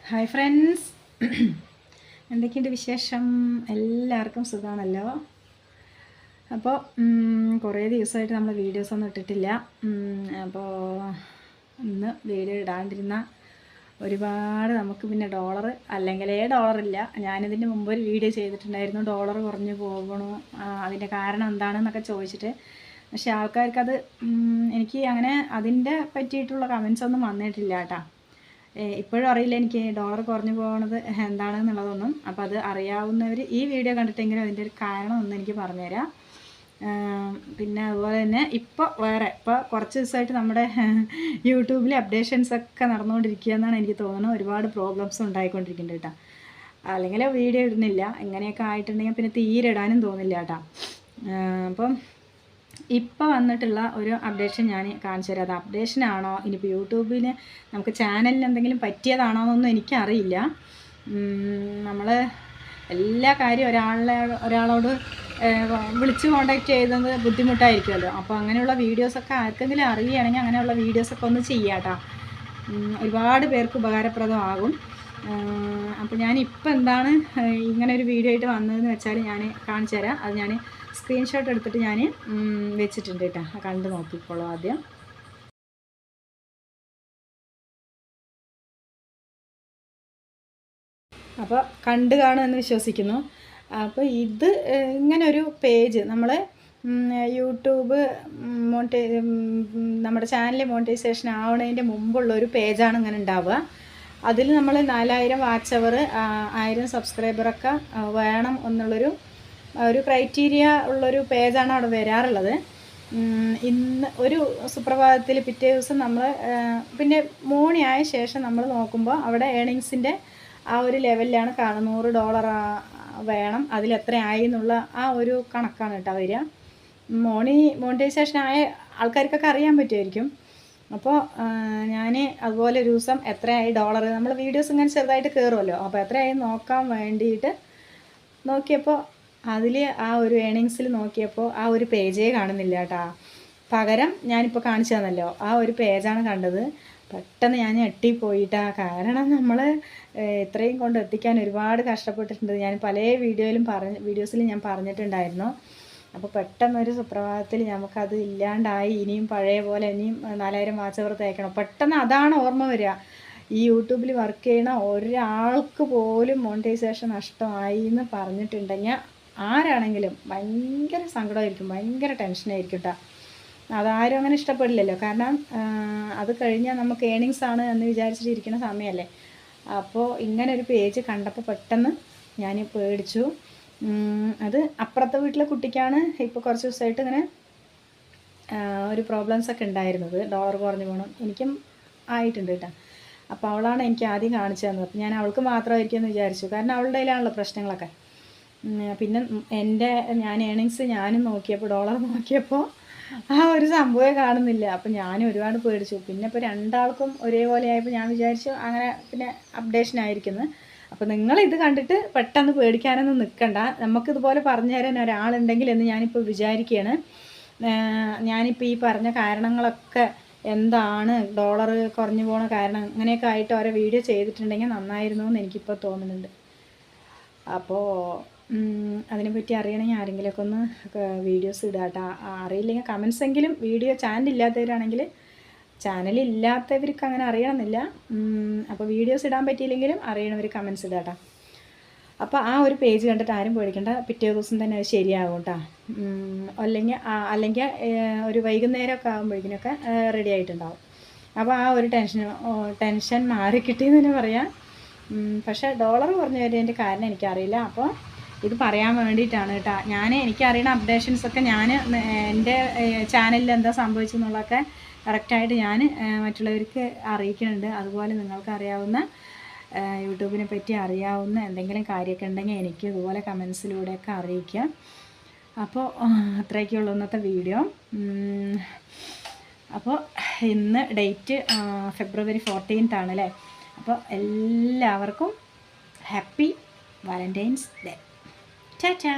Hi friends, എന്തൊക്കെയുണ്ട് വിശേഷം? എല്ലാവർക്കും സുഖമാണല്ലോ. അപ്പോൾ കുറേ ദിവസമായിട്ട് നമ്മൾ വീഡിയോസൊന്നും ഇട്ടിട്ടില്ല. അപ്പോൾ ഇന്ന് വീഡിയോ ഇടാണ്ടിരുന്ന ഒരുപാട് നമുക്ക് പിന്നെ ഡോളർ അല്ലെങ്കിലേ ഡോളറില്ല. ഞാനിതിൻ്റെ മുമ്പ് ഒരു വീഡിയോ ചെയ്തിട്ടുണ്ടായിരുന്നു, ഡോളർ കുറഞ്ഞു പോകണു, അതിൻ്റെ കാരണം എന്താണെന്നൊക്കെ ചോദിച്ചിട്ട്. പക്ഷേ ആൾക്കാർക്കത് എനിക്ക് അങ്ങനെ അതിൻ്റെ പറ്റിയിട്ടുള്ള കമൻസ് ഒന്നും വന്നിട്ടില്ല കേട്ടോ. ഇപ്പോഴും അറിയില്ല എനിക്ക് ഡോളർ കുറഞ്ഞു പോകുന്നത് എന്താണെന്നുള്ളതൊന്നും. അപ്പോൾ അത് അറിയാവുന്നവർ ഈ വീഡിയോ കണ്ടിട്ടെങ്കിലും അതിൻ്റെ ഒരു കാരണം ഒന്ന് എനിക്ക് പറഞ്ഞുതരാം. പിന്നെ അതുപോലെ തന്നെ ഇപ്പോൾ കുറച്ച് ദിവസമായിട്ട് നമ്മുടെ യൂട്യൂബിൽ അപ്ഡേഷൻസൊക്കെ നടന്നുകൊണ്ടിരിക്കുക എന്നാണ് എനിക്ക് തോന്നുന്നത്. ഒരുപാട് പ്രോബ്ലംസ് ഉണ്ടായിക്കൊണ്ടിരിക്കുന്നുണ്ട് കേട്ടോ. അല്ലെങ്കിൽ വീഡിയോ ഇടുന്നില്ല, ഇങ്ങനെയൊക്കെ ആയിട്ടുണ്ടെങ്കിൽ പിന്നെ തീരെ ഇടാനും തോന്നില്ല കേട്ടോ. അപ്പം ഇപ്പോൾ വന്നിട്ടുള്ള ഒരു അപ്ഡേഷൻ ഞാൻ കാണിച്ചു തരാം. അത് അപ്ഡേഷനാണോ ഇനിയിപ്പോൾ യൂട്യൂബിന് നമുക്ക് ചാനലിന് എന്തെങ്കിലും പറ്റിയതാണോ എന്നൊന്നും എനിക്കറിയില്ല. നമ്മൾ എല്ലാ കാര്യവും ഒരാളോട് വിളിച്ച് കോണ്ടാക്ട് ചെയ്യുന്നത് ബുദ്ധിമുട്ടായിരിക്കുമല്ലോ. അപ്പോൾ അങ്ങനെയുള്ള വീഡിയോസൊക്കെ ആർക്കെങ്കിലും അറിയുകയാണെങ്കിൽ അങ്ങനെയുള്ള വീഡിയോസൊക്കെ ഒന്ന് ചെയ്യാം കേട്ടോ. ഒരുപാട് പേർക്ക് ഉപകാരപ്രദമാകും. അപ്പോൾ ഞാനിപ്പോൾ എന്താണ് ഇങ്ങനെ ഒരു വീഡിയോ ആയിട്ട് വന്നതെന്ന് വെച്ചാൽ ഞാൻ കാണിച്ചു തരാം. അത് ഞാൻ സ്ക്രീൻഷോട്ട് എടുത്തിട്ട് ഞാൻ വെച്ചിട്ടുണ്ട് കേട്ടോ. കണ്ട് നോക്കിക്കോളൂ ആദ്യം. അപ്പോൾ കണ്ടു കാണുമെന്ന് വിശ്വസിക്കുന്നു. അപ്പോൾ ഇത് ഇങ്ങനൊരു പേജ് നമ്മൾ യൂട്യൂബ് നമ്മുടെ ചാനൽ മോണിറ്റൈസേഷൻ ആവുന്നതിൻ്റെ മുമ്പുള്ളൊരു പേജാണ് ഇങ്ങനെ ഉണ്ടാവുക. അതിൽ നമ്മൾ 4000 വാച്ച് അവർ 1000 സബ്സ്ക്രൈബറൊക്കെ വേണം എന്നുള്ളൊരു ക്രൈറ്റീരിയ ഉള്ളൊരു പേജാണ് അവിടെ വരാറുള്ളത്. ഇന്ന് ഒരു സുപ്രഭാതത്തിൽ പിറ്റേ ദിവസം നമ്മൾ പിന്നെ മോർണിംഗ് ആയ ശേഷം നമ്മൾ നോക്കുമ്പോൾ അവിടെ ഏണിങ്സിൻ്റെ ആ ഒരു ലെവലിലാണ് കാണുന്നത്. $100 വേണം, അതിലെത്രയായി എന്നുള്ള ആ ഒരു കണക്കാണ് കേട്ടോ വരിക. മോണിറ്റൈസേഷൻ ആയ ആൾക്കാർക്കൊക്കെ അറിയാൻ പറ്റുമായിരിക്കും. അപ്പോൾ ഞാൻ അതുപോലെ ഒരു ദിവസം എത്രയായി ഡോളർ, നമ്മൾ വീഡിയോസ് ഇങ്ങനെ ചെറുതായിട്ട് കയറുമല്ലോ, അപ്പോൾ എത്രയായി നോക്കാൻ വേണ്ടിയിട്ട് നോക്കിയപ്പോൾ അതിൽ ആ ഒരു ഏണിങ്സിൽ നോക്കിയപ്പോൾ ആ ഒരു പേജേ കാണുന്നില്ല കേട്ടോ. പകരം ഞാനിപ്പോൾ കാണിച്ചു തന്നല്ലോ ആ ഒരു പേജാണ് കണ്ടത്. പെട്ടെന്ന് ഞാൻ ഞെട്ടിപ്പോയിട്ടാ. കാരണം നമ്മൾ ഇത്രയും കൊണ്ട് എത്തിക്കാൻ ഒരുപാട് കഷ്ടപ്പെട്ടിട്ടുണ്ട്. ഞാൻ പല വീഡിയോസിലും ഞാൻ പറഞ്ഞിട്ടുണ്ടായിരുന്നു. അപ്പോൾ പെട്ടെന്നൊരു സുപ്രഭാതത്തിൽ നമുക്കത് ഇല്ലാണ്ടായി. ഇനിയും പഴയ പോലെ ഇനിയും 4000 വാച്ച് അവർ തേക്കണം. പെട്ടെന്ന് അതാണ് ഓർമ്മ വരിക. ഈ യൂട്യൂബിൽ വർക്ക് ചെയ്യണ ഒരാൾക്ക് പോലും മോണിറ്റൈസേഷൻ നഷ്ടമായി എന്ന് പറഞ്ഞിട്ടുണ്ടെങ്കിൽ ആരാണെങ്കിലും ഭയങ്കര സങ്കടമായിരിക്കും, ഭയങ്കര ടെൻഷനായിരിക്കും കേട്ടോ. അതാരും അങ്ങനെ ഇഷ്ടപ്പെടില്ലല്ലോ. കാരണം അത് കഴിഞ്ഞാൽ നമുക്ക് ഏണിങ്സ് ആണ് എന്ന് വിചാരിച്ചിട്ടിരിക്കുന്ന സമയമല്ലേ. അപ്പോൾ ഇങ്ങനെ ഒരു പേജ് കണ്ടപ്പോൾ പെട്ടെന്ന് ഞാൻ പേടിച്ചു. അത് അപ്പുറത്തെ വീട്ടിലെ കുട്ടിക്കാണ് ഇപ്പോൾ കുറച്ച് ദിവസമായിട്ട് ഇങ്ങനെ ഒരു പ്രോബ്ലംസൊക്കെ ഉണ്ടായിരുന്നത്. ഡോളർ കുറഞ്ഞു പോകണം, എനിക്കും ആയിട്ടുണ്ട് കേട്ടോ. അപ്പോൾ അവളാണ് എനിക്ക് ആദ്യം കാണിച്ചു തന്നത്. അപ്പോൾ ഞാൻ അവൾക്ക് മാത്രമായിരിക്കും എന്ന് വിചാരിച്ചു. കാരണം അവളുടെ കയ്യിലാണല്ലോ പ്രശ്നങ്ങളൊക്കെ. പിന്നെ ഞാൻ ഏണിങ്സ് ഞാനും നോക്കിയപ്പോൾ ഡോളർ നോക്കിയപ്പോൾ ആ ഒരു സംഭവമേ കാണുന്നില്ല. അപ്പോൾ ഞാനും ഒരുപാട് പേടിച്ചു. പിന്നെ ഇപ്പോൾ രണ്ടാൾക്കും ഒരേപോലെ ആയപ്പോൾ ഞാൻ വിചാരിച്ചു അങ്ങനെ പിന്നെ അപ്ഡേഷൻ ആയിരിക്കുന്നു. അപ്പോൾ നിങ്ങളിത് കണ്ടിട്ട് പെട്ടെന്ന് പേടിക്കാനൊന്നും നിൽക്കണ്ട. നമുക്കിതുപോലെ പറഞ്ഞു തരാൻ ഒരാളുണ്ടെങ്കിൽ എന്ന് ഞാനിപ്പോൾ വിചാരിക്കുകയാണ്. ഞാനിപ്പോൾ ഈ പറഞ്ഞ കാരണങ്ങളൊക്കെ എന്താണ് ഡോളർ കുറഞ്ഞു പോണ കാരണം അങ്ങനെയൊക്കെ ആയിട്ട് ഓരോ വീഡിയോ ചെയ്തിട്ടുണ്ടെങ്കിൽ നന്നായിരുന്നു എന്ന് എനിക്കിപ്പോൾ തോന്നുന്നുണ്ട്. അപ്പോൾ അതിനെപ്പറ്റി അറിയണമെങ്കിൽ ആരെങ്കിലുമൊക്കെ ഒന്ന് വീഡിയോസ് ഇടുക കേട്ടോ. അറിയില്ലെങ്കിൽ കമൻസ് എങ്കിലും. വീഡിയോ ചാനലില്ലാത്തവരാണെങ്കിൽ ചാനലില്ലാത്തവർക്ക് അങ്ങനെ അറിയണമെന്നില്ല. അപ്പോൾ വീഡിയോസ് ഇടാൻ പറ്റിയില്ലെങ്കിലും അറിയണവർ കമൻസ് ഇടുക കേട്ടോ. അപ്പോൾ ആ ഒരു പേജ് കണ്ടിട്ട് ആരും പേടിക്കണ്ട. പിറ്റേ ദിവസം തന്നെ അത് ശരിയാകും കേട്ടോ. അല്ലെങ്കിൽ ഒരു വൈകുന്നേരമൊക്കെ ആകുമ്പോഴേക്കിനൊക്കെ റെഡി ആയിട്ടുണ്ടാവും. അപ്പോൾ ആ ഒരു ടെൻഷൻ മാറിക്കിട്ടിയെന്ന് തന്നെ പറയാം. പക്ഷേ ഡോളർ കുറഞ്ഞു വരുന്നതിൻ്റെ കാരണം എനിക്കറിയില്ല. അപ്പോൾ ഇത് പറയാൻ വേണ്ടിയിട്ടാണ് കേട്ടോ. എനിക്കറിയുന്ന അപ്ഡേഷൻസൊക്കെ ഞാൻ എൻ്റെ ചാനലിൽ എന്താ സംഭവിച്ചെന്നുള്ളതൊക്കെ കറക്റ്റായിട്ട് ഞാൻ മറ്റുള്ളവർക്ക് അറിയിക്കുന്നുണ്ട്. അതുപോലെ നിങ്ങൾക്ക് അറിയാവുന്ന യൂട്യൂബിനെ പറ്റി അറിയാവുന്ന എന്തെങ്കിലും കാര്യമൊക്കെ ഉണ്ടെങ്കിൽ എനിക്ക് ഇതുപോലെ കമൻസിലൂടെയൊക്കെ അറിയിക്കാം. അപ്പോൾ അത്രയൊക്കെയുള്ളൂ ഇന്നത്തെ വീഡിയോ. അപ്പോൾ ഇന്ന് ഡേറ്റ് February 14th ആണല്ലേ. അപ്പോൾ എല്ലാവർക്കും ഹാപ്പി വാലന്റൈൻസ് ഡേ. Ta-ta!